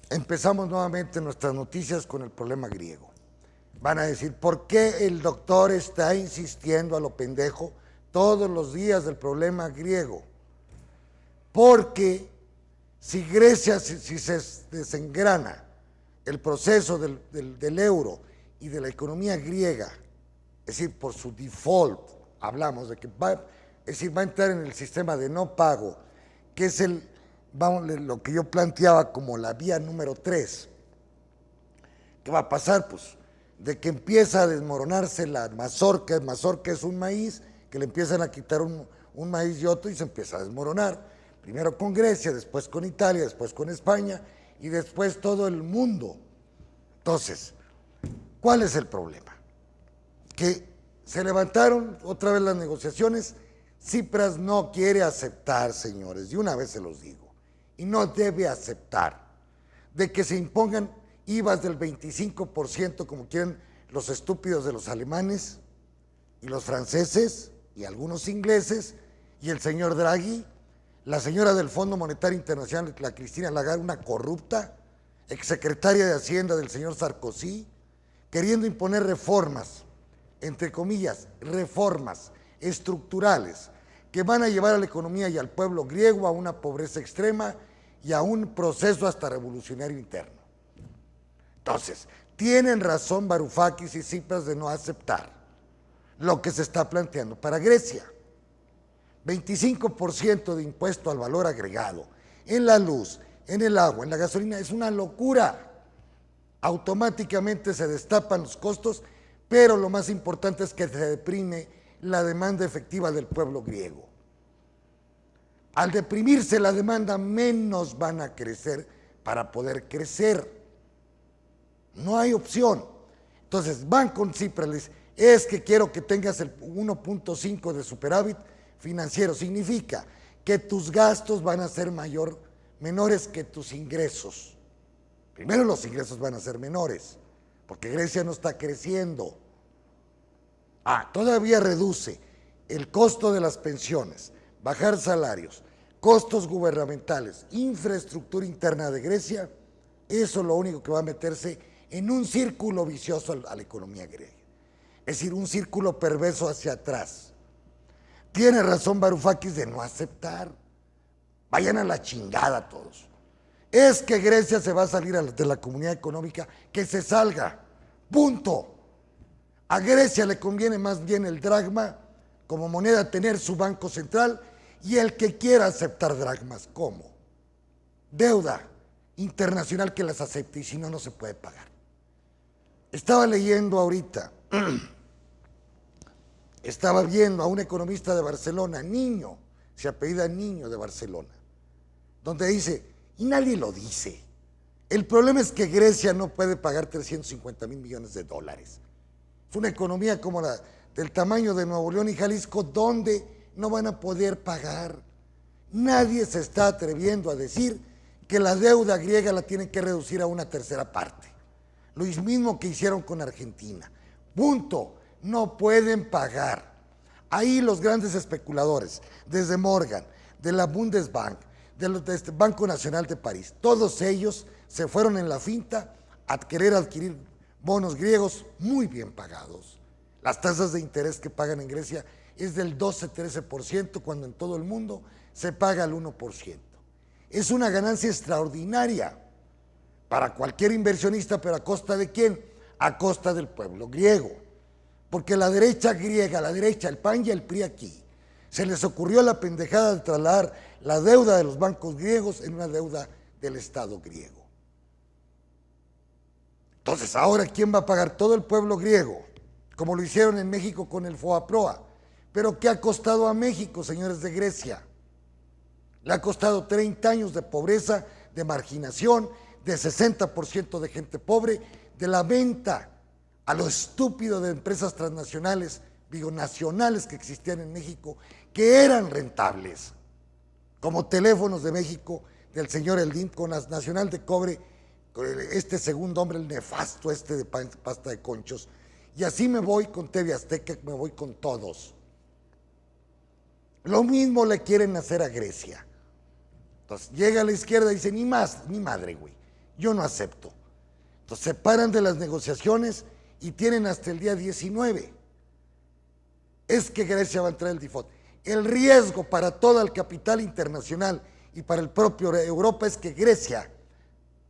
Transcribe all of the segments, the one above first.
empezamos nuevamente nuestras noticias con el problema griego. Van a decir, ¿por qué el doctor está insistiendo a lo pendejo todos los días del problema griego? Porque si Grecia, si se desengrana el proceso del euro y de la economía griega, es decir, por su default, hablamos de que va a entrar en el sistema de no pago, que es lo que yo planteaba como la vía número 3. ¿Qué va a pasar? Pues de que empieza a desmoronarse la mazorca es un maíz, que le empiezan a quitar un maíz y otro y se empieza a desmoronar. Primero con Grecia, después con Italia, después con España y después todo el mundo. Entonces, ¿cuál es el problema? Que se levantaron otra vez las negociaciones. Tsipras no quiere aceptar, señores, de una vez se los digo, y no debe aceptar de que se impongan IVAs del 25% como quieren los estúpidos de los alemanes y los franceses y algunos ingleses y el señor Draghi, la señora del Fondo Monetario Internacional, la Cristina Lagarde, una corrupta, exsecretaria de Hacienda del señor Sarkozy, queriendo imponer reformas, entre comillas, reformas estructurales que van a llevar a la economía y al pueblo griego a una pobreza extrema y a un proceso hasta revolucionario interno. Entonces, tienen razón Varoufakis y Tsipras de no aceptar lo que se está planteando para Grecia. 25% de impuesto al valor agregado en la luz, en el agua, en la gasolina, es una locura. Automáticamente se destapan los costos, pero lo más importante es que se deprime la demanda efectiva del pueblo griego. Al deprimirse la demanda, menos van a crecer para poder crecer. No hay opción. Entonces van con Tsipras, les dicen, es que quiero que tengas el 1.5 de superávit financiero. Significa que tus gastos van a ser menores que tus ingresos. Primero los ingresos van a ser menores, porque Grecia no está creciendo. Todavía reduce el costo de las pensiones, bajar salarios, costos gubernamentales, infraestructura interna de Grecia. Eso es lo único que va a meterse en un círculo vicioso a la economía griega. Es decir, un círculo perverso hacia atrás. Tiene razón Varoufakis de no aceptar. Vayan a la chingada todos. Es que Grecia se va a salir de la comunidad económica, que se salga. Punto. A Grecia le conviene más bien el dracma como moneda, tener su banco central, y el que quiera aceptar dracmas, ¿cómo? Deuda internacional que las acepte, y si no, no se puede pagar. Estaba leyendo ahorita, estaba viendo a un economista de Barcelona, Niño, se apellida Niño, de Barcelona, donde dice, y nadie lo dice, el problema es que Grecia no puede pagar 350,000 millones de dólares. Es una economía como la del tamaño de Nuevo León y Jalisco, donde no van a poder pagar. Nadie se está atreviendo a decir que la deuda griega la tienen que reducir a una tercera parte. Lo mismo que hicieron con Argentina. Punto. No pueden pagar. Ahí los grandes especuladores, desde Morgan, de la Bundesbank, del Banco Nacional de París, todos ellos se fueron en la finta a querer adquirir bonos griegos muy bien pagados. Las tasas de interés que pagan en Grecia es del 12-13%, cuando en todo el mundo se paga el 1%. Es una ganancia extraordinaria para cualquier inversionista, pero ¿a costa de quién? A costa del pueblo griego. Porque la derecha griega, la derecha, el PAN y el PRI aquí, se les ocurrió la pendejada de trasladar la deuda de los bancos griegos en una deuda del Estado griego. Entonces, ahora, ¿quién va a pagar? Todo el pueblo griego, como lo hicieron en México con el FOAPROA. ¿Pero qué ha costado a México, señores de Grecia? Le ha costado 30 años de pobreza, de marginación, de 60% de gente pobre, de la venta a lo estúpido de empresas transnacionales, digo, nacionales que existían en México, que eran rentables, como Teléfonos de México, del señor Eldín, con la Nacional de Cobre, este segundo hombre, el nefasto de pasta de conchos, y así me voy con TV Azteca, me voy con todos. Lo mismo le quieren hacer a Grecia. Entonces llega a la izquierda y dice, ni más, ni madre, güey. yo no acepto. Entonces se paran de las negociaciones y tienen hasta el día 19. Es que Grecia va a entrar en el default. El riesgo para todo el capital internacional y para el propio Europa es que Grecia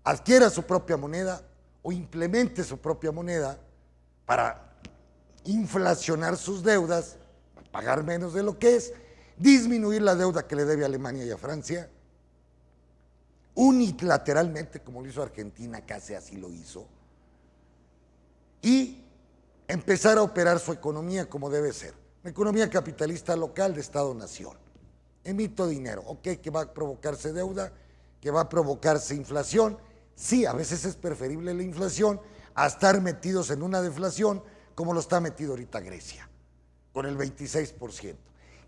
adquiera su propia moneda o implemente su propia moneda para inflacionar sus deudas, pagar menos de lo que es, disminuir la deuda que le debe a Alemania y a Francia, unilateralmente, como lo hizo Argentina, casi así lo hizo, y empezar a operar su economía como debe ser. Una economía capitalista local de Estado-nación. Emito dinero, ok, que va a provocarse deuda, que va a provocarse inflación. Sí, a veces es preferible la inflación a estar metidos en una deflación como lo está metido ahorita Grecia, con el 26%.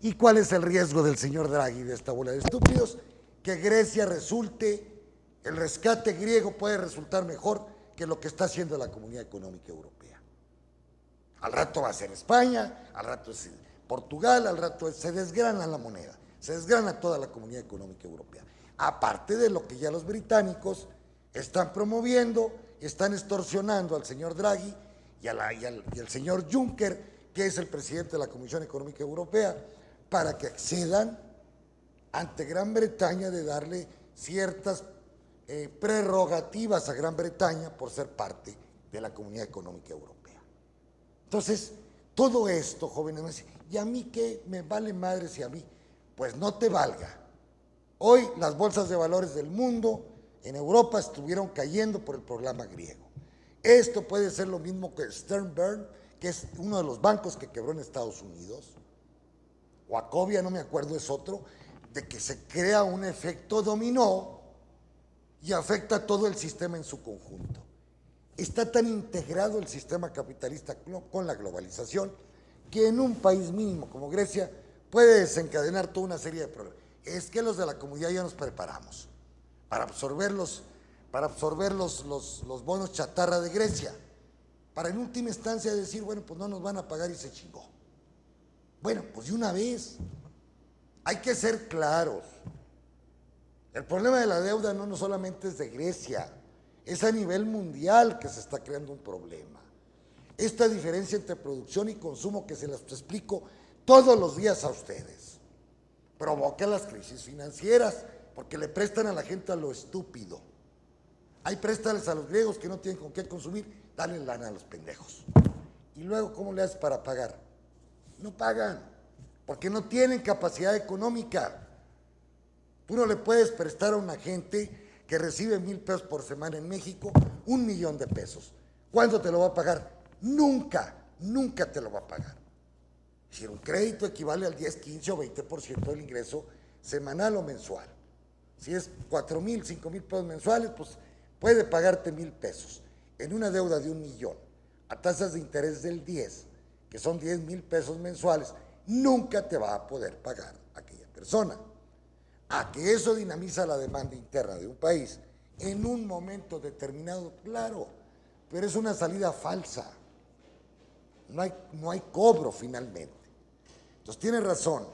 ¿Y cuál es el riesgo del señor Draghi, de esta bola de estúpidos? Que Grecia resulte, el rescate griego puede resultar mejor que lo que está haciendo la Comunidad Económica Europea. Al rato va a ser España, al rato es Portugal, al rato se desgrana la moneda, se desgrana toda la Comunidad Económica Europea. Aparte de lo que ya los británicos están promoviendo, están extorsionando al señor Draghi y al señor Juncker, que es el presidente de la Comisión Económica Europea, para que accedan ante Gran Bretaña de darle ciertas prerrogativas a Gran Bretaña por ser parte de la Comunidad Económica Europea. Entonces, todo esto, jóvenes, me dicen, ¿y a mí qué? Me vale madre si a mí. Pues no te valga. Hoy las bolsas de valores del mundo en Europa estuvieron cayendo por el problema griego. Esto puede ser lo mismo que Sternberg, que es uno de los bancos que quebró en Estados Unidos, o Acovia, no me acuerdo, es otro, de que se crea un efecto dominó y afecta a todo el sistema en su conjunto. Está tan integrado el sistema capitalista con la globalización que en un país mínimo como Grecia puede desencadenar toda una serie de problemas. Es que los de la comunidad ya nos preparamos para absorber los bonos chatarra de Grecia, para en última instancia decir, bueno, pues no nos van a pagar y se chingó. Bueno, pues de una vez, hay que ser claros. El problema de la deuda no solamente es de Grecia, es a nivel mundial que se está creando un problema. Esta diferencia entre producción y consumo que se las explico todos los días a ustedes, provoca las crisis financieras porque le prestan a la gente a lo estúpido. Hay préstales a los griegos que no tienen con qué consumir, dale lana a los pendejos. Y luego, ¿cómo le haces para pagar? No pagan, porque no tienen capacidad económica. Tú no le puedes prestar a una gente que recibe 1,000 pesos por semana en México, 1,000,000 de pesos. ¿Cuándo te lo va a pagar? Nunca, nunca te lo va a pagar. Si un crédito equivale al 10, 15 o 20% del ingreso semanal o mensual. Si es 4,000, 5,000 pesos mensuales, pues puede pagarte 1,000 pesos en una deuda de 1,000,000 a tasas de interés del 10, que son 10,000 pesos mensuales, nunca te va a poder pagar aquella persona. A que eso dinamiza la demanda interna de un país en un momento determinado, claro, pero es una salida falsa. No hay cobro finalmente. Entonces tiene razón.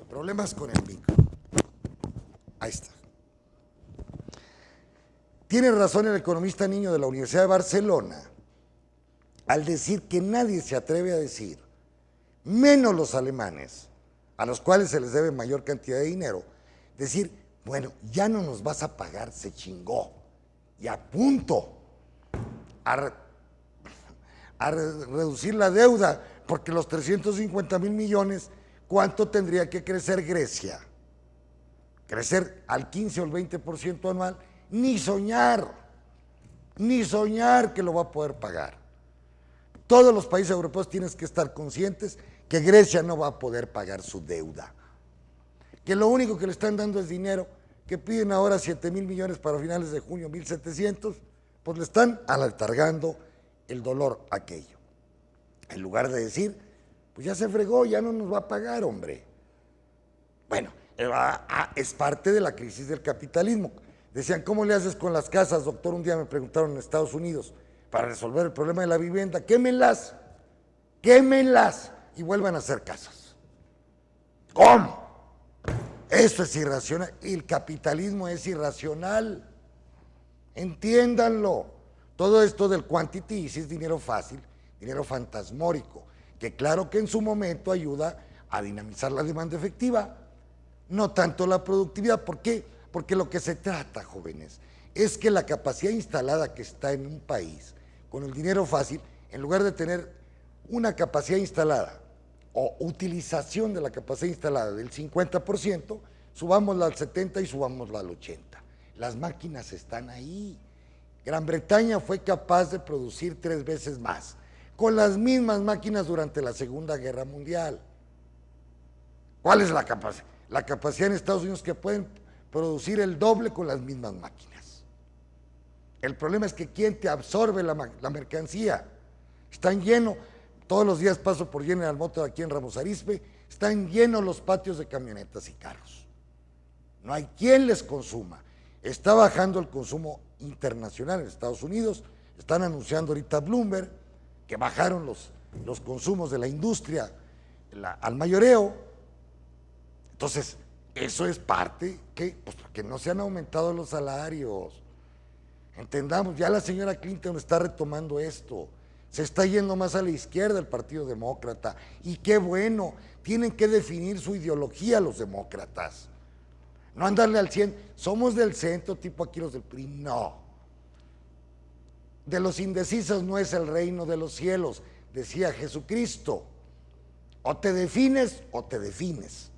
Problemas con el micro. Ahí está. Tiene razón el economista Niño de la Universidad de Barcelona al decir que nadie se atreve a decir, menos los alemanes, a los cuales se les debe mayor cantidad de dinero, decir, bueno, ya no nos vas a pagar, se chingó, y a punto a reducir la deuda, porque los 350,000 millones, ¿cuánto tendría que crecer Grecia? Crecer al 15 o el 20% anual, ni soñar que lo va a poder pagar. Todos los países europeos tienen que estar conscientes que Grecia no va a poder pagar su deuda, que lo único que le están dando es dinero, que piden ahora 7,000 millones para finales de junio, 1,700, pues le están aletargando el dolor aquello. En lugar de decir, pues ya se fregó, ya no nos va a pagar, hombre. Bueno, es parte de la crisis del capitalismo. Decían, ¿cómo le haces con las casas, doctor? Un día me preguntaron en Estados Unidos, para resolver el problema de la vivienda, quémenlas y vuelvan a hacer casas. ¿Cómo? Eso es irracional. El capitalismo es irracional. Entiéndanlo. Todo esto del quantity easy es dinero fácil, dinero fantasmórico, que claro que en su momento ayuda a dinamizar la demanda efectiva, no tanto la productividad. ¿Por qué? Porque lo que se trata, jóvenes, es que la capacidad instalada que está en un país, con el dinero fácil, en lugar de tener una capacidad instalada o utilización de la capacidad instalada del 50%, subámosla al 70% y subámosla al 80%. Las máquinas están ahí. Gran Bretaña fue capaz de producir 3 veces más, con las mismas máquinas durante la Segunda Guerra Mundial. ¿Cuál es la capacidad? La capacidad en Estados Unidos que pueden producir el doble con las mismas máquinas. El problema es que ¿quién te absorbe la mercancía? Están llenos, todos los días paso por General Motors aquí en Ramos Arizpe, están llenos los patios de camionetas y carros. No hay quien les consuma. Está bajando el consumo internacional en Estados Unidos, están anunciando ahorita Bloomberg que bajaron los consumos de la industria al mayoreo. Entonces, eso es parte que, pues porque no se han aumentado los salarios. Entendamos, ya la señora Clinton está retomando esto, se está yendo más a la izquierda el Partido Demócrata, y qué bueno, tienen que definir su ideología los demócratas. No andarle al 100, somos del centro, tipo aquí los del PRI, no. De los indecisos no es el reino de los cielos, decía Jesucristo. O te defines o te defines.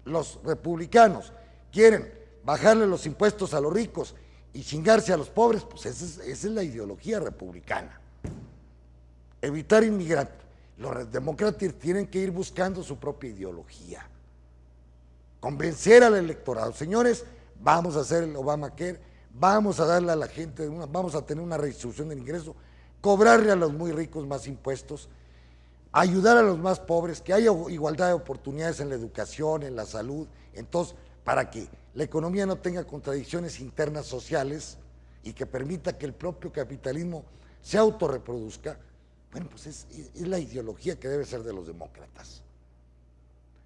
Los republicanos quieren bajarle los impuestos a los ricos y chingarse a los pobres, pues esa es la ideología republicana. Evitar inmigrantes. Los demócratas tienen que ir buscando su propia ideología. Convencer al electorado, señores, vamos a hacer el Obamacare, vamos a darle a la gente, vamos a tener una redistribución del ingreso, cobrarle a los muy ricos más impuestos, ayudar a los más pobres, que haya igualdad de oportunidades en la educación, en la salud, entonces, para que la economía no tenga contradicciones internas sociales y que permita que el propio capitalismo se autorreproduzca. Bueno, pues es la ideología que debe ser de los demócratas.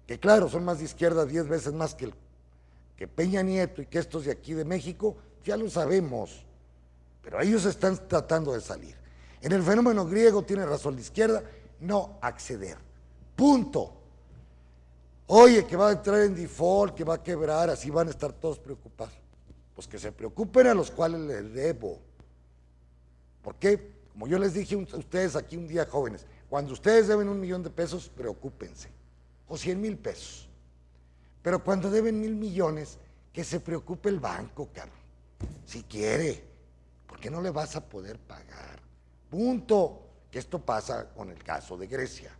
Que claro, son más de izquierda 10 veces más que Peña Nieto y que estos de aquí de México, ya lo sabemos, pero ellos están tratando de salir. En el fenómeno griego tiene razón la izquierda, no acceder, punto. Oye, que va a entrar en default, que va a quebrar, así van a estar todos preocupados. Pues que se preocupen a los cuales les debo. ¿Por qué? Como yo les dije a ustedes aquí un día, jóvenes, cuando ustedes deben $1,000,000, preocúpense. O 100,000 pesos. Pero cuando deben 1,000 millones, que se preocupe el banco, cabrón. Si quiere, porque no le vas a poder pagar. Punto. Que esto pasa con el caso de Grecia.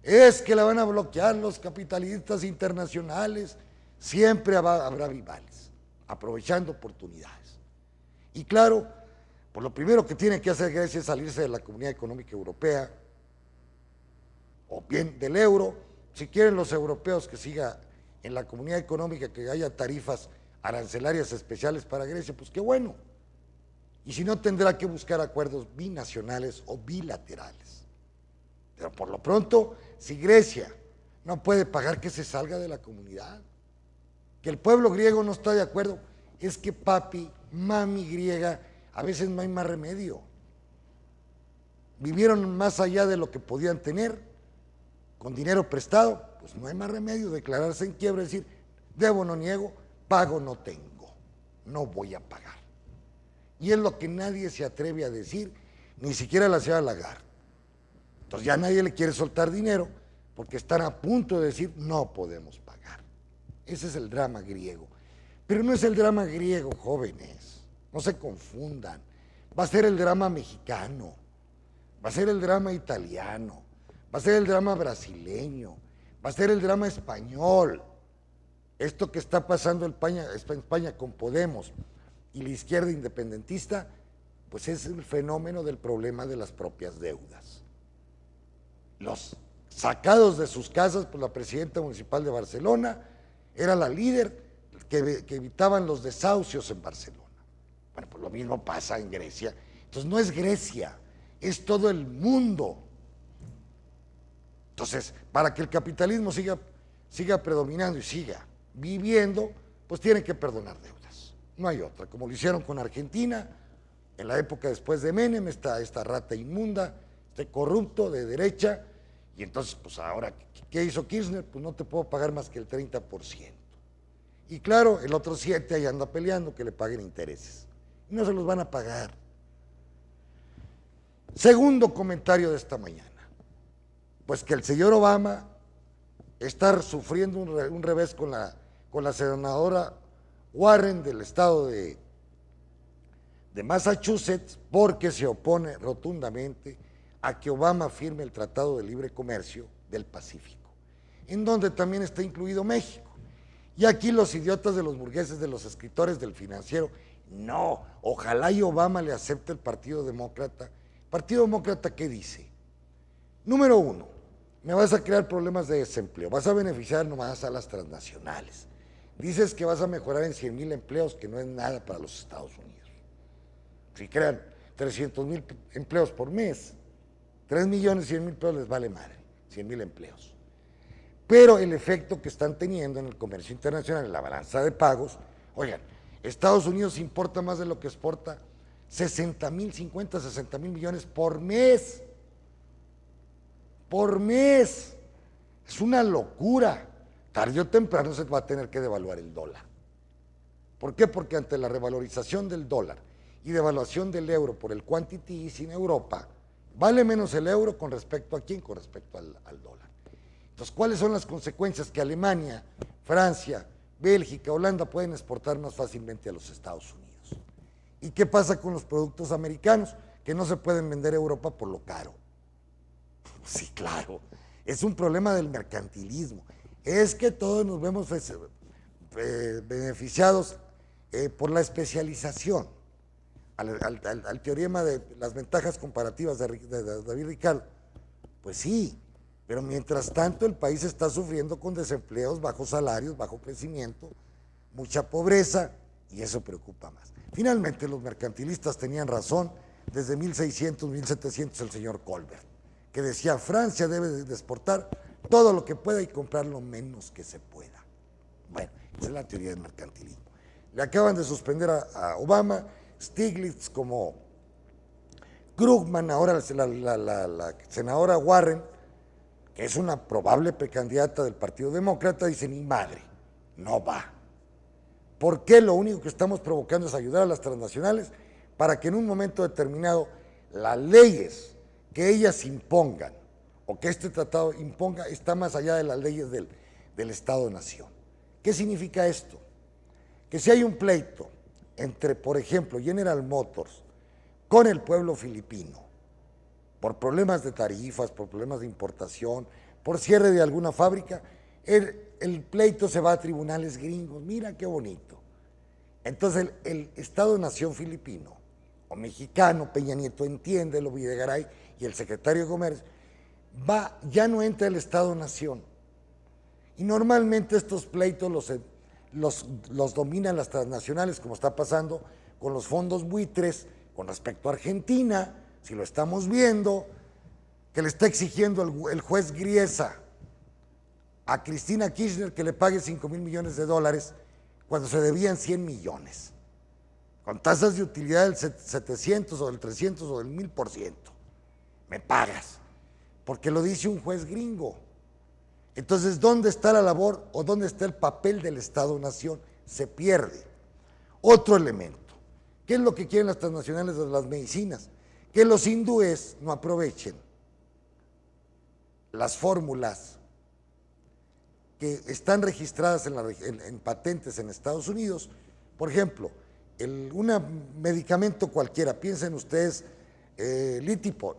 Es que la van a bloquear los capitalistas internacionales. Siempre habrá rivales, aprovechando oportunidades. Y claro, pues lo primero que tiene que hacer Grecia es salirse de la Comunidad Económica Europea, o bien del euro. Si quieren los europeos que siga en la Comunidad Económica, que haya tarifas arancelarias especiales para Grecia, pues qué bueno. Y si no, tendrá que buscar acuerdos binacionales o bilaterales. Pero por lo pronto, si Grecia no puede pagar, que se salga de la comunidad. Que el pueblo griego no está de acuerdo, es que papi, mami griega, a veces no hay más remedio. Vivieron más allá de lo que podían tener, con dinero prestado, pues no hay más remedio, declararse en quiebra, decir, debo no niego, pago no tengo, no voy a pagar. Y es lo que nadie se atreve a decir, ni siquiera la señora Lagarde. Entonces ya nadie le quiere soltar dinero, porque están a punto de decir, no podemos pagar. Ese es el drama griego. Pero no es el drama griego, jóvenes, no se confundan. Va a ser el drama mexicano, va a ser el drama italiano, va a ser el drama brasileño, va a ser el drama español. Esto que está pasando en España con Podemos y la izquierda independentista, pues es el fenómeno del problema de las propias deudas. Los sacados de sus casas por la presidenta municipal de Barcelona era la líder que evitaban los desahucios en Barcelona. Bueno, pues lo mismo pasa en Grecia. Entonces no es Grecia, es todo el mundo. Entonces, para que el capitalismo siga siga predominando y siga viviendo, pues tiene que perdonar deudas. No hay otra, como lo hicieron con Argentina, en la época después de Menem, esta rata inmunda, este corrupto de derecha, y entonces, pues ahora, ¿qué hizo Kirchner? Pues no te puedo pagar más que el 30%. Y claro, el otro 7% ahí anda peleando que le paguen intereses. Y no se los van a pagar. Segundo comentario de esta mañana. Pues que el señor Obama está sufriendo un revés con la senadora Warren del estado de Massachusetts, porque se opone rotundamente a que Obama firme el Tratado de Libre Comercio del Pacífico, en donde también está incluido México. Y aquí los idiotas de los burgueses, de los escritores del Financiero, no, ojalá y Obama le acepte el Partido Demócrata. ¿Partido Demócrata qué dice? Número 1, me vas a crear problemas de desempleo, vas a beneficiar nomás a las transnacionales. Dices que vas a mejorar en 100,000 empleos, que no es nada para los Estados Unidos. Si crean 300,000 empleos por mes, 3,100,000 pesos les vale madre, 100,000 empleos. Pero el efecto que están teniendo en el comercio internacional, en la balanza de pagos, oigan, Estados Unidos importa más de lo que exporta, 60,000, 50, 60,000 millones por mes. Por mes. Es una locura. Tarde o temprano se va a tener que devaluar el dólar. ¿Por qué? Porque ante la revalorización del dólar y devaluación del euro por el quantity easing en Europa, vale menos el euro con respecto a quién, con respecto al dólar. Entonces, ¿cuáles son las consecuencias? Que Alemania, Francia, Bélgica, Holanda pueden exportar más fácilmente a los Estados Unidos. ¿Y qué pasa con los productos americanos? Que no se pueden vender a Europa por lo caro. Sí, claro, es un problema del mercantilismo. Es que todos nos vemos beneficiados por la especialización. Al teorema de las ventajas comparativas de David Ricardo, pues sí, pero mientras tanto el país está sufriendo con desempleos, bajos salarios, bajo crecimiento, mucha pobreza, y eso preocupa más. Finalmente los mercantilistas tenían razón desde 1600, 1700 el señor Colbert, que decía Francia debe de exportar todo lo que pueda y comprar lo menos que se pueda. Bueno, esa es la teoría del mercantilismo. Le acaban de suspender a Obama, Stiglitz como Krugman, ahora la senadora Warren, que es una probable precandidata del Partido Demócrata, dice, ni madre, no va. ¿Por qué? Lo único que estamos provocando es ayudar a las transnacionales para que en un momento determinado las leyes que ellas impongan o que este tratado imponga está más allá de las leyes del Estado-Nación. ¿Qué significa esto? Que si hay un pleito entre, por ejemplo, General Motors con el pueblo filipino, por problemas de tarifas, por problemas de importación, por cierre de alguna fábrica, el pleito se va a tribunales gringos, mira qué bonito. Entonces el Estado-Nación filipino o mexicano, Peña Nieto entiende, lo Videgaray y el secretario de Comercio, ya no entra el Estado-Nación. Y normalmente estos pleitos los dominan las transnacionales, como está pasando con los fondos buitres con respecto a Argentina, si lo estamos viendo, que le está exigiendo el juez Griesa a Cristina Kirchner que le pague 5,000 millones de dólares cuando se debían 100 millones, con tasas de utilidad del 700 o del 300 o del 1000%. Me pagas, porque lo dice un juez gringo. Entonces, ¿dónde está la labor o dónde está el papel del Estado-Nación? Se pierde. Otro elemento, ¿qué es lo que quieren las transnacionales de las medicinas? Que los hindúes no aprovechen las fórmulas que están registradas en patentes en Estados Unidos. Por ejemplo, un medicamento cualquiera, piensen ustedes, Litipor,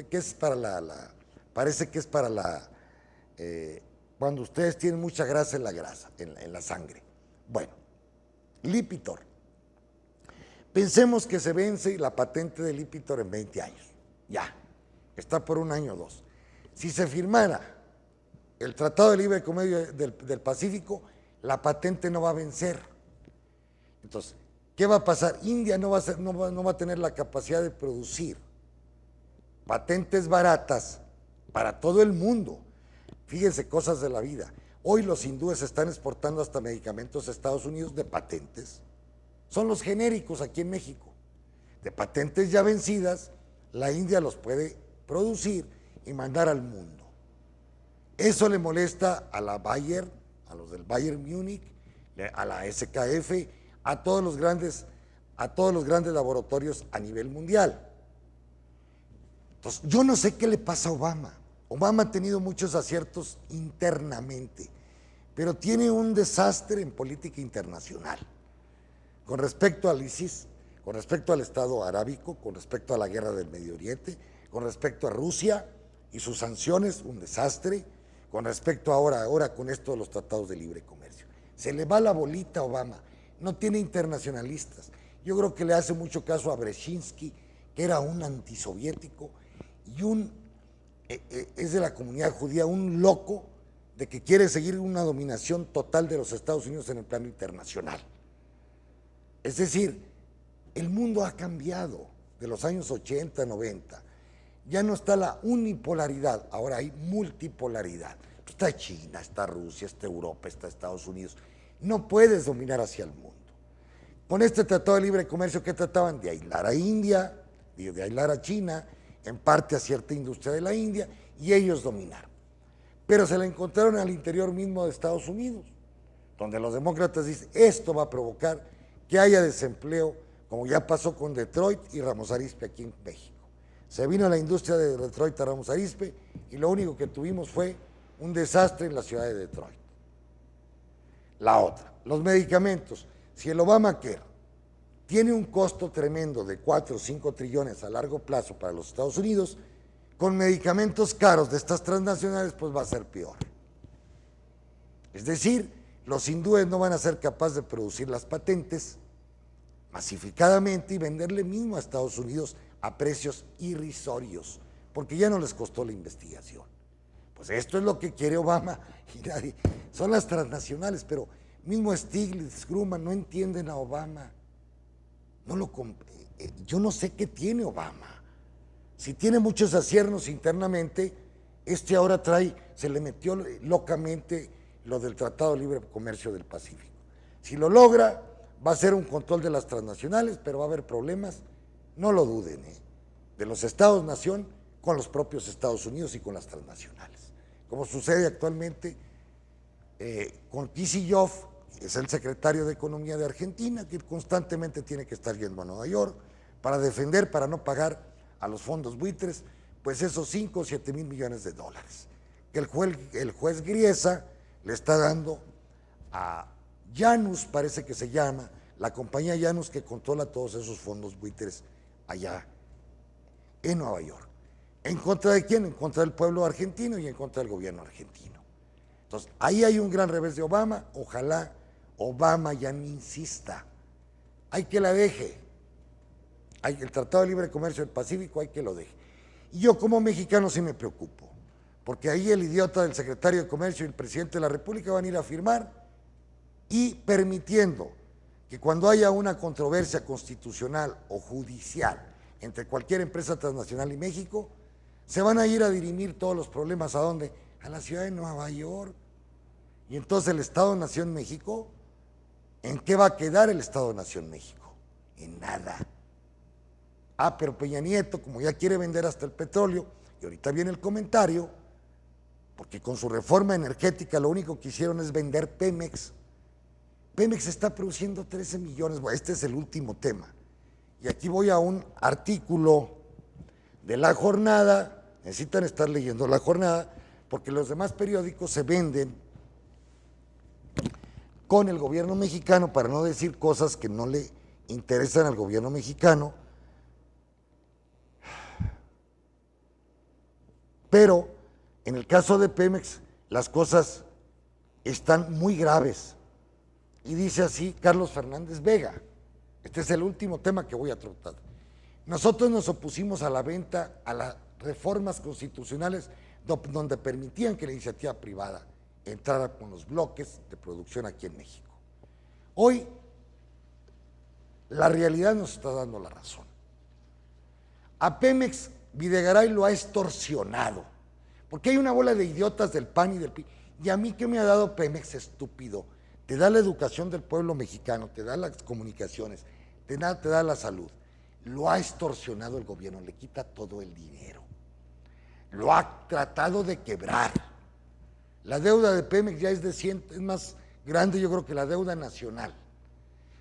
que es para parece que es para cuando ustedes tienen mucha grasa en la sangre. Bueno, Lipitor. Pensemos que se vence la patente de Lipitor en 20 años, ya, está por 1 año o 2. Si se firmara el Tratado de Libre Comercio del Pacífico, la patente no va a vencer. Entonces, ¿qué va a pasar? India no va a tener la capacidad de producir patentes baratas para todo el mundo. Fíjense, cosas de la vida. Hoy los hindúes están exportando hasta medicamentos a Estados Unidos de patentes. Son los genéricos aquí en México. De patentes ya vencidas, la India los puede producir y mandar al mundo. Eso le molesta a la Bayer, a los del Bayern Múnich, a la SKF, a todos los grandes laboratorios a nivel mundial. Entonces, yo no sé qué le pasa a Obama. Obama ha tenido muchos aciertos internamente, pero tiene un desastre en política internacional. Con respecto al ISIS, con respecto al Estado arábico, con respecto a la guerra del Medio Oriente, con respecto a Rusia y sus sanciones, un desastre. Con respecto ahora con esto de los tratados de libre comercio. Se le va la bolita a Obama, no tiene internacionalistas. Yo creo que le hace mucho caso a Brzezinski, que era un antisoviético y es de la comunidad judía, un loco de que quiere seguir una dominación total de los Estados Unidos en el plano internacional. Es decir, el mundo ha cambiado de los años 80, 90. Ya no está la unipolaridad, ahora hay multipolaridad. Está China, está Rusia, está Europa, está Estados Unidos. No puedes dominar hacia el mundo. Con este Tratado de Libre Comercio, ¿qué trataban? De aislar a India, de aislar a China, en parte a cierta industria de la India, y ellos dominaron. Pero se la encontraron al interior mismo de Estados Unidos, donde los demócratas dicen, esto va a provocar que haya desempleo, como ya pasó con Detroit y Ramos Arizpe aquí en México. Se vino la industria de Detroit a Ramos Arizpe y lo único que tuvimos fue un desastre en la ciudad de Detroit. La otra, los medicamentos. Si el Obamacare tiene un costo tremendo de 4 o 5 trillones a largo plazo para los Estados Unidos, con medicamentos caros de estas transnacionales, pues va a ser peor. Es decir, los hindúes no van a ser capaces de producir las patentes masificadamente y venderle mismo a Estados Unidos a precios irrisorios, porque ya no les costó la investigación. Pues esto es lo que quiere Obama y nadie. Son las transnacionales, pero mismo Stiglitz, Grumman no entienden a Obama. Yo no sé qué tiene Obama. Si tiene muchos aciertos internamente, ahora se le metió locamente lo del Tratado de Libre Comercio del Pacífico. Si lo logra, va a ser un control de las transnacionales, pero va a haber problemas, no lo duden, de los Estados-nación con los propios Estados Unidos y con las transnacionales. Como sucede actualmente con Kicillof, que es el secretario de Economía de Argentina, que constantemente tiene que estar yendo a Nueva York para defender, para no pagar a los fondos buitres, pues esos 5 o 7 mil millones de dólares que el juez Griesa le está dando a Janus, parece que se llama, la compañía Janus que controla todos esos fondos buitres allá en Nueva York. ¿En contra de quién? En contra del pueblo argentino y en contra del gobierno argentino. Entonces, ahí hay un gran revés de Obama. Ojalá Obama ya no insista. Hay que la deje. El Tratado de Libre Comercio del Pacífico hay que lo deje. Y yo como mexicano sí me preocupo, porque ahí el idiota del secretario de Comercio y el presidente de la República van a ir a firmar y permitiendo que cuando haya una controversia constitucional o judicial entre cualquier empresa transnacional y México, se van a ir a dirimir todos los problemas. ¿A dónde? A la ciudad de Nueva York. Y entonces el Estado-Nación México, ¿en qué va a quedar el Estado-Nación México? En nada. Pero Peña Nieto, como ya quiere vender hasta el petróleo, y ahorita viene el comentario, porque con su reforma energética lo único que hicieron es vender Pemex. Pemex está produciendo 13 millones, bueno, este es el último tema. Y aquí voy a un artículo de La Jornada, necesitan estar leyendo La Jornada, porque los demás periódicos se venden con el gobierno mexicano, para no decir cosas que no le interesan al gobierno mexicano, pero en el caso de Pemex las cosas están muy graves. Y dice así Carlos Fernández Vega, este es el último tema que voy a tratar. Nosotros nos opusimos a la venta, a las reformas constitucionales donde permitían que la iniciativa privada entrara con los bloques de producción aquí en México. Hoy la realidad nos está dando la razón. A Pemex Videgaray lo ha extorsionado, Porque hay una bola de idiotas del PAN y del PRI. Y a mí, ¿qué me ha dado Pemex, estúpido? Te da la educación del pueblo mexicano, te da las comunicaciones, te da la salud. Lo ha extorsionado el gobierno, le quita todo el dinero. Lo ha tratado de quebrar. La deuda de Pemex ya es es más grande, yo creo, que la deuda nacional.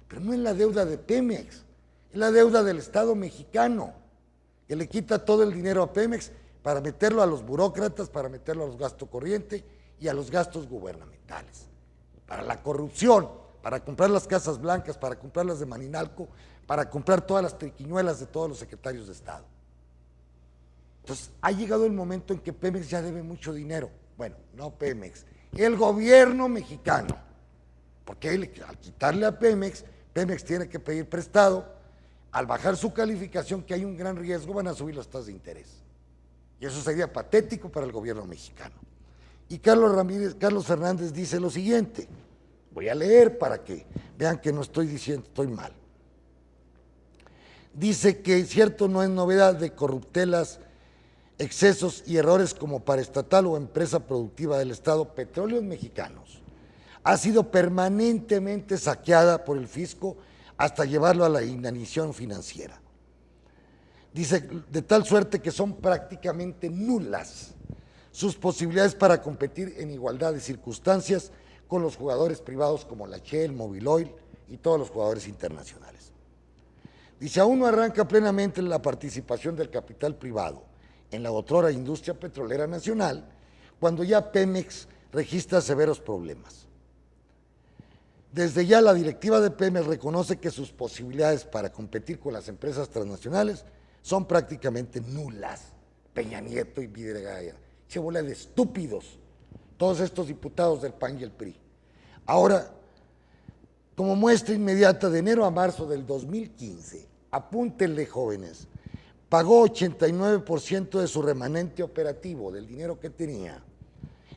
Pero no es la deuda de Pemex, es la deuda del Estado mexicano, que le quita todo el dinero a Pemex para meterlo a los burócratas, para meterlo a los gastos corrientes y a los gastos gubernamentales, para la corrupción, para comprar las casas blancas, para comprar las de Maninalco, para comprar todas las triquiñuelas de todos los secretarios de Estado. Entonces, ha llegado el momento en que Pemex ya debe mucho dinero. Bueno, no Pemex, el gobierno mexicano, porque al quitarle a Pemex, Pemex tiene que pedir prestado. Al bajar su calificación, que hay un gran riesgo, van a subir las tasas de interés. Y eso sería patético para el gobierno mexicano. Y Carlos Fernández dice lo siguiente, voy a leer para que vean que no estoy diciendo, estoy mal. Dice que cierto no es novedad de corruptelas, excesos y errores como paraestatal o empresa productiva del Estado, Petróleos Mexicanos ha sido permanentemente saqueada por el fisco hasta llevarlo a la inanición financiera. Dice, de tal suerte que son prácticamente nulas sus posibilidades para competir en igualdad de circunstancias con los jugadores privados como la Shell, Mobil Oil y todos los jugadores internacionales. Dice, aún no arranca plenamente la participación del capital privado en la otrora industria petrolera nacional, cuando ya Pemex registra severos problemas. Desde ya la directiva de Pemex reconoce que sus posibilidades para competir con las empresas transnacionales son prácticamente nulas. Peña Nieto y Videgaray, se bola de estúpidos, todos estos diputados del PAN y el PRI. Ahora, como muestra inmediata, de enero a marzo del 2015, apúntenle jóvenes, pagó 89% de su remanente operativo, del dinero que tenía,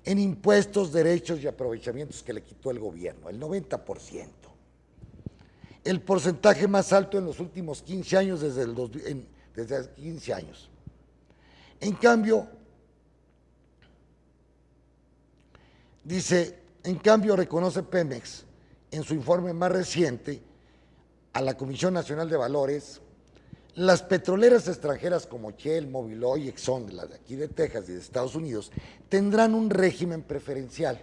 en impuestos, derechos y aprovechamientos que le quitó el gobierno, el 90%. El porcentaje más alto en los últimos 15 años, desde hace 15 años. En cambio, reconoce Pemex en su informe más reciente a la Comisión Nacional de Valores, las petroleras extranjeras como Shell, Mobil Oil y Exxon, las de aquí de Texas y de Estados Unidos, tendrán un régimen preferencial,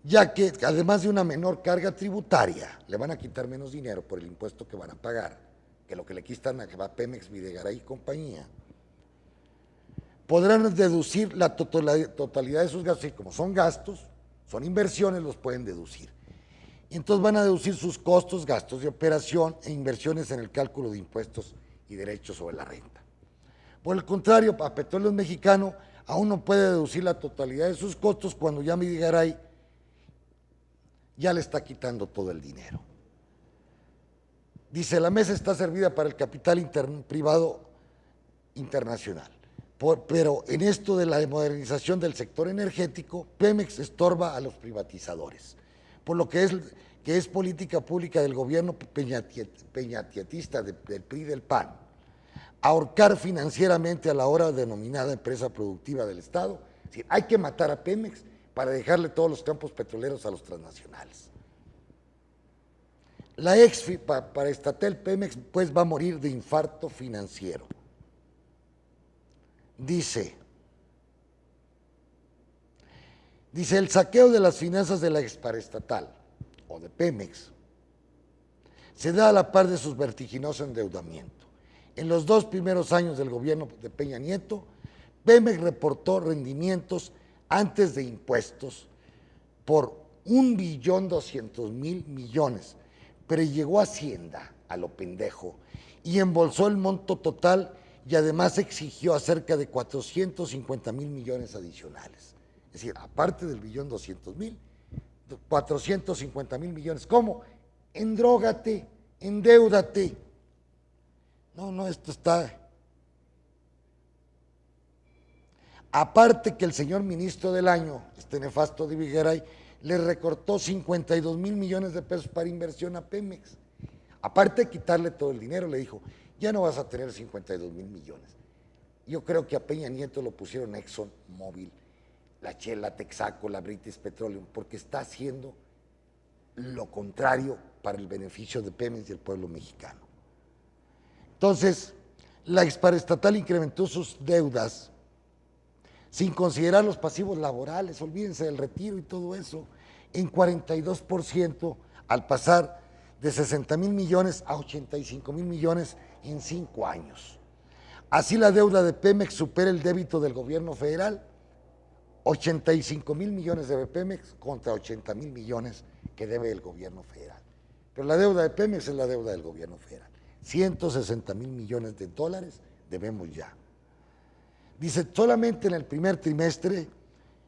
ya que además de una menor carga tributaria, le van a quitar menos dinero por el impuesto que van a pagar, que lo que le quitan a Pemex, Videgaray y compañía. Podrán deducir la totalidad de sus gastos, y como son gastos, son inversiones, los pueden deducir. Y entonces van a deducir sus costos, gastos de operación e inversiones en el cálculo de impuestos y derechos sobre la renta. Por el contrario, a Petróleos Mexicanos aún no puede deducir la totalidad de sus costos cuando ya Videgaray ya le está quitando todo el dinero. Dice, la mesa está servida para el capital privado internacional, pero en esto de la modernización del sector energético, Pemex estorba a los privatizadores, por lo que es política pública del gobierno peñatietista del PRI y del PAN, ahorcar financieramente a la ahora denominada empresa productiva del Estado. Es decir, hay que matar a Pemex para dejarle todos los campos petroleros a los transnacionales. La paraestatal Pemex pues va a morir de infarto financiero. Dice, el saqueo de las finanzas de la exparaestatal o de Pemex se da a la par de su vertiginoso endeudamiento. En los 2 primeros años del gobierno de Peña Nieto, Pemex reportó rendimientos antes de impuestos por 1.200.000 millones, pero llegó a Hacienda, a lo pendejo, y embolsó el monto total y además exigió a cerca de 450.000 millones adicionales. Es decir, aparte del 1.200.000, 450.000 millones. ¿Cómo? Endrógate, endeúdate. No, esto está... Aparte que el señor ministro del año, este nefasto de Videgaray, le recortó 52.000 millones de pesos para inversión a Pemex. Aparte de quitarle todo el dinero, le dijo, ya no vas a tener 52.000 millones. Yo creo que a Peña Nieto lo pusieron ExxonMobil, la Shell, la Texaco, la British Petroleum, porque está haciendo lo contrario para el beneficio de Pemex y el pueblo mexicano. Entonces, la exparaestatal incrementó sus deudas sin considerar los pasivos laborales, olvídense del retiro y todo eso, en 42% al pasar de 60,000 millones a 85,000 millones en 5 años. Así la deuda de Pemex supera el débito del gobierno federal, 85,000 millones debe Pemex contra 80,000 millones que debe el gobierno federal. Pero la deuda de Pemex es la deuda del gobierno federal. 160,000 millones de dólares debemos ya. Dice, solamente en el primer trimestre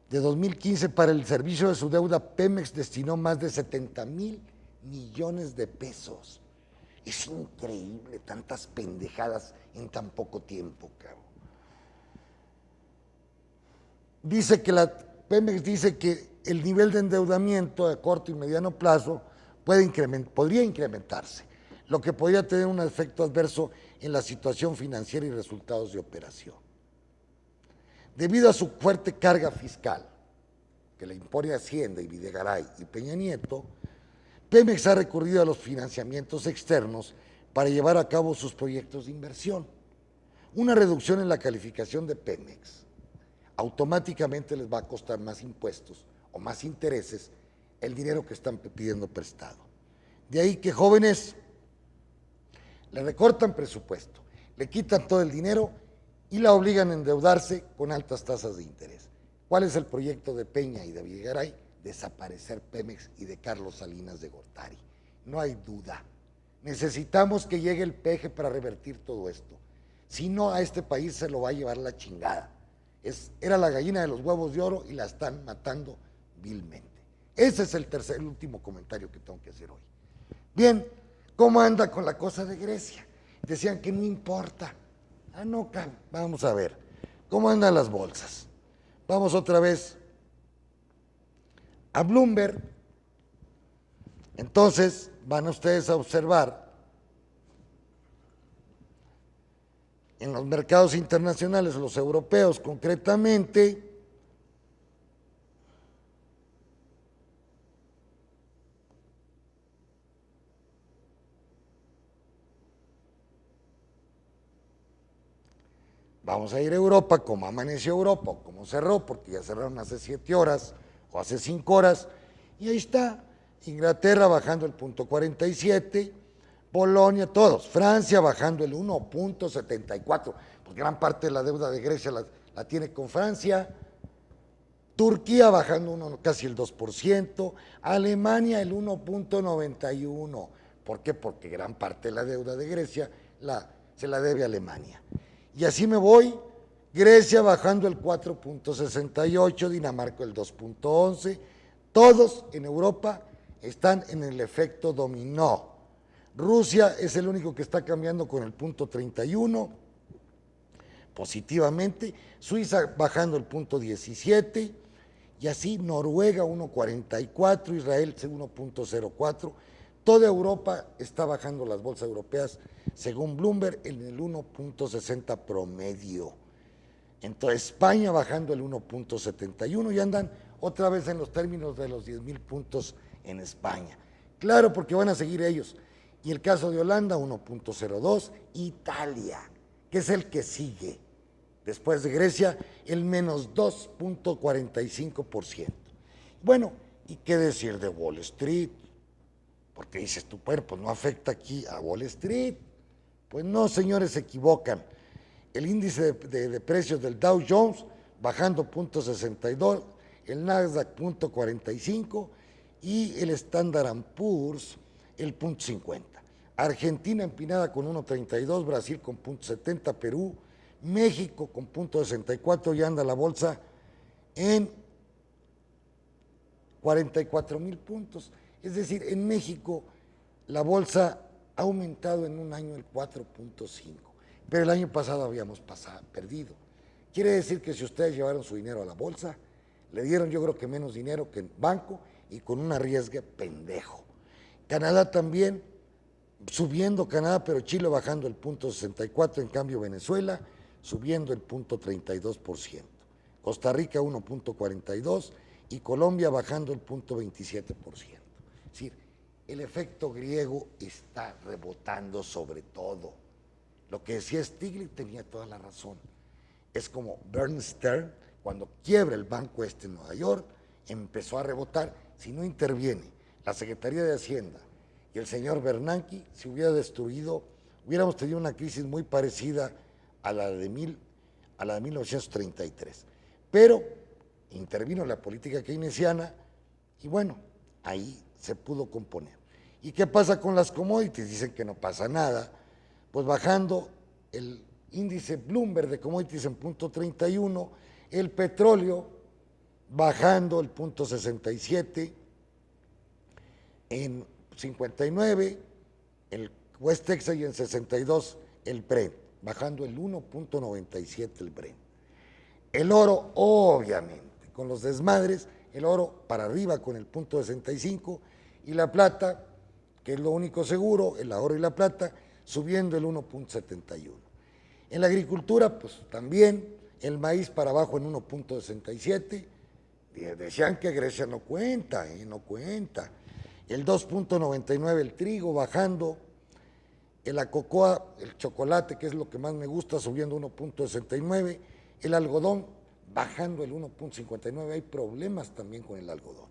de 2015 para el servicio de su deuda, Pemex destinó más de 70,000 millones de pesos. Es increíble tantas pendejadas en tan poco tiempo, cabrón. Dice que Pemex dice que el nivel de endeudamiento a corto y mediano plazo podría incrementarse, lo que podría tener un efecto adverso en la situación financiera y resultados de operación. Debido a su fuerte carga fiscal, que le impone Hacienda y Videgaray y Peña Nieto, Pemex ha recurrido a los financiamientos externos para llevar a cabo sus proyectos de inversión. Una reducción en la calificación de Pemex automáticamente les va a costar más impuestos o más intereses el dinero que están pidiendo prestado. De ahí que jóvenes le recortan presupuesto, le quitan todo el dinero y la obligan a endeudarse con altas tasas de interés. ¿Cuál es el proyecto de Peña y de Videgaray? Desaparecer Pemex y de Carlos Salinas de Gortari. No hay duda. Necesitamos que llegue el peje para revertir todo esto. Si no, a este país se lo va a llevar la chingada. Era la gallina de los huevos de oro y la están matando vilmente. Ese es el último comentario que tengo que hacer hoy. Bien, ¿cómo anda con la cosa de Grecia? Decían que no importa. Ah, no, vamos a ver. ¿Cómo andan las bolsas? Vamos otra vez a Bloomberg. Entonces, van ustedes a observar en los mercados internacionales, los europeos concretamente, vamos a ir a Europa, como amaneció Europa, o como cerró, porque ya cerraron hace 7 horas o hace 5 horas, y ahí está, Inglaterra bajando el 0.47, Polonia, todos, Francia bajando el 1.74, pues gran parte de la deuda de Grecia la tiene con Francia, Turquía bajando casi el 2%, Alemania el 1.91%, ¿por qué? Porque gran parte de la deuda de Grecia se la debe a Alemania. Y así me voy, Grecia bajando el 4.68, Dinamarca el 2.11, todos en Europa están en el efecto dominó. Rusia es el único que está cambiando con el 0.31 positivamente, Suiza bajando el 0.17 y así Noruega 1.44, Israel 1.04, toda Europa está bajando las bolsas europeas según Bloomberg en el 1.60 promedio. Entonces España bajando el 1.71 y andan otra vez en los términos de los 10,000 puntos en España. Claro, porque van a seguir ellos. Y el caso de Holanda 1.02, Italia, que es el que sigue, después de Grecia, el menos 2.45%. Bueno, ¿y qué decir de Wall Street? Porque dices tu cuerpo, no afecta aquí a Wall Street. Pues no, señores, se equivocan. El índice de precios del Dow Jones bajando 0.62, el Nasdaq 0.45 y el Standard & Poor's el 0.50. Argentina empinada con 1.32, Brasil con 0.70, Perú, México con 0.64 y anda la bolsa en 44,000 puntos. Es decir, en México la bolsa ha aumentado en un año el 4.5, pero el año pasado habíamos perdido. Quiere decir que si ustedes llevaron su dinero a la bolsa, le dieron yo creo que menos dinero que en banco y con un arriesgue pendejo. Canadá también, subiendo Canadá, pero Chile bajando el 0.64, en cambio Venezuela subiendo el 0.32%, Costa Rica 1.42% y Colombia bajando el 0.27%. Es decir, el efecto griego está rebotando sobre todo. Lo que decía Stiglitz tenía toda la razón. Es como Bernstein, cuando quiebra el banco en Nueva York, empezó a rebotar. Si no interviene la Secretaría de Hacienda y el señor Bernanke, se hubiera destruido, hubiéramos tenido una crisis muy parecida a la de 1933. Pero intervino la política keynesiana y bueno, ahí se pudo componer. ¿Y qué pasa con las commodities? Dicen que no pasa nada, pues bajando el índice Bloomberg de commodities en 0.31, el petróleo bajando el 0.67, en 59 el West Texas y en 62 el Brent, bajando el 1.97 el Brent. El oro, obviamente, con los desmadres, el oro para arriba con el 0.65 y la plata, que es lo único seguro, el oro y la plata, subiendo el 1.71. En la agricultura, pues también el maíz para abajo en 1.67. Decían que Grecia no cuenta, no cuenta. El 2.99 el trigo bajando, la cocoa, el chocolate, que es lo que más me gusta, subiendo 1.69, el algodón bajando el 1.59. Hay problemas también con el algodón.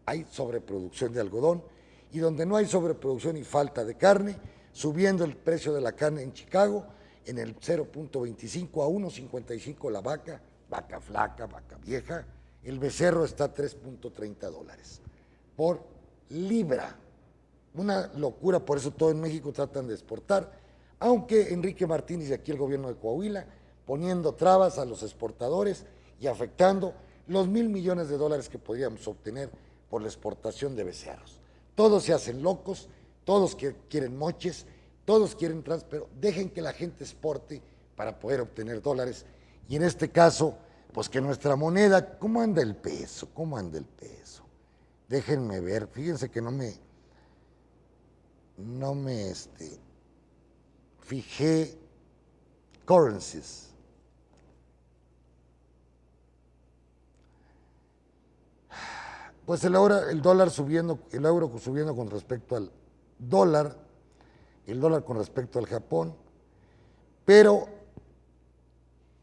Hay sobreproducción de algodón y donde no hay sobreproducción y falta de carne, subiendo el precio de la carne en Chicago en el 0.25 a 1.55 la vaca, vaca flaca, vaca vieja. El becerro está a $3.30 por libra. Una locura, por eso todo en México tratan de exportar, aunque Enrique Martínez y aquí el gobierno de Coahuila poniendo trabas a los exportadores y afectando los $1,000 millones que podríamos obtener por la exportación de becerros. Todos se hacen locos, todos quieren moches, todos quieren pero dejen que la gente exporte para poder obtener dólares. Y en este caso, pues que nuestra moneda, ¿cómo anda el peso? ¿Cómo anda el peso? Déjenme ver, fíjense que no me fijé currencies. Pues el dólar subiendo, el euro subiendo con respecto al dólar, el dólar con respecto al Japón, pero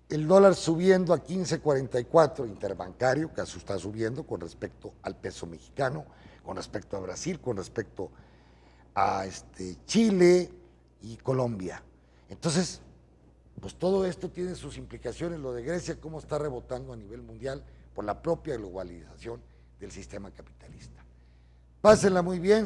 el dólar subiendo a 15.44 interbancario, que está subiendo con respecto al peso mexicano, con respecto a Brasil, con respecto a Chile y Colombia. Entonces, pues todo esto tiene sus implicaciones, lo de Grecia, cómo está rebotando a nivel mundial por la propia globalización del sistema capitalista. Pásenla muy bien.